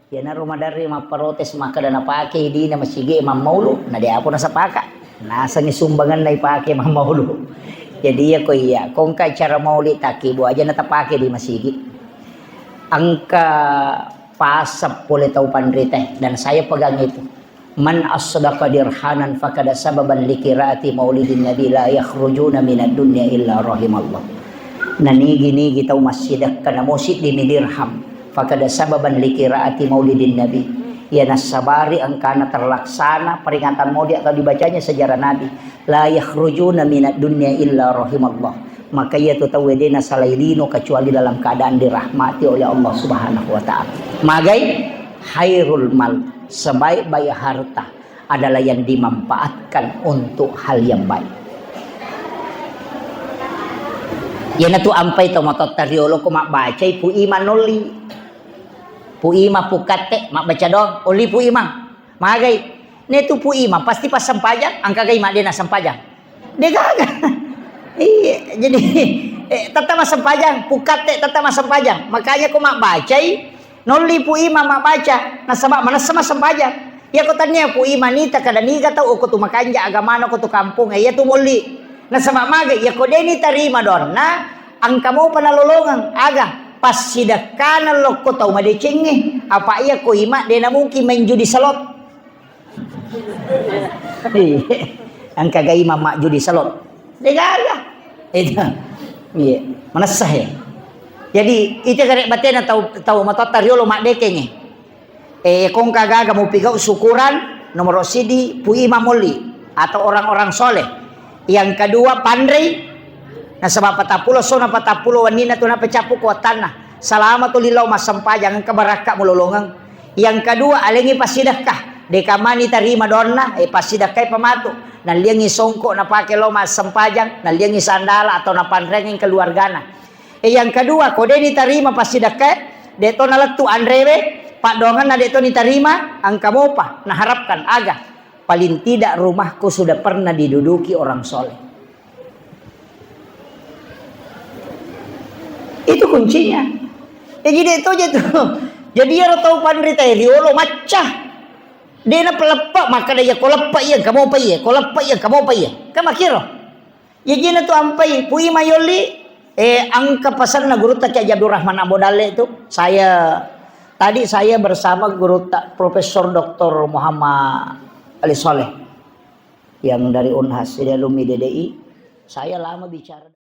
Ya na rumah dari maparotes maka dana pake di na masige Imam Maulu na dia apa nasa paka. Nasa ni sumbangan na ipake Imam Maulu. Jadi ya ko iya kung ka cara mauli takibo aja na tapake di masigi. Angka pasap boleh tahu pandrite dan saya pegang itu. Man as-sadaqa dirhanan fakada sababan likiraati maulidin nabi la yakhrujuna minad dunya illa rahimallah. Nanigi-nigi tahu masjidak kana musik di dirham fakada sababan likiraati maulidin nabi. Ya nasabari angkana terlaksana peringatan maulid atau dibacanya sejarah nabi. La yakhrujuna minad dunya illa rahimallah. Maka ia tu tahu dena salailino kecuali dalam keadaan dirahmati oleh Allah Subhanahu wa taala. Magai hairul mal, sebaik-baik harta adalah yang dimanfaatkan untuk hal yang baik. Ya na tu ampai to matot tariolo ko mak baca pu iman noli. Pu ima pu kate mak baca dong oli pu ima. Magai ne tu pu ima pasti pas sampajang angka gai mak dena sampajang. Dia gagal. Iya, jadi tetap masam pajang, pukat tetap masam pajang. Makanya aku mak baca, noli pu ima mak baca. Nah sebab mana sama sempajang. Ya aku tanya pu ima ni tak ada ni kata aku tu makanja agama aku tu kampung. Ya tu moli. Nah sama maga ya kau deni terima don. Nah angka mau panalolongan aga pas sidakana lo kau tahu made cengi. Apa iya kau ima dena mungkin main judi salot. Angka gai mak judi salot. Degala itu iya mana sah ya jadi itu karek baten tahu matot tariolo mak dekenge kong kagaga mau pigau syukuran nomor sidi pu imam moli atau orang-orang soleh yang kedua pandai nah sebab 40 sona 40 wanina tu na pecapu ku tanah salamatul lilau masampa jangan kebaraka mulolongang yang kedua alengi pasidakah dekamani tarima donna pasidakai pamatu naliangi songkok na pake loma sempajang naliangi sandala atau na pandrengeng keluargana yang kedua kode ni tarima pasidakai deto na letu andrewe pak dongan na deto ni tarima angka mopa nah harapkan aga paling tidak rumahku sudah pernah diduduki orang soleh itu kuncinya jadi itu aja tuh jadi ya tahu pandrita riolo macah dia na pelepak maka dia ko lepak iya kamu apa iya ko lepak iya kamu apa iya ka makiro ya jina tu ampai pui mayoli angka pasal na guru tak Abdul Rahman Abodale itu tadi saya bersama guru tak Profesor Dr. Muhammad Ali Soleh yang dari Unhas dia alumni DDI saya lama bicara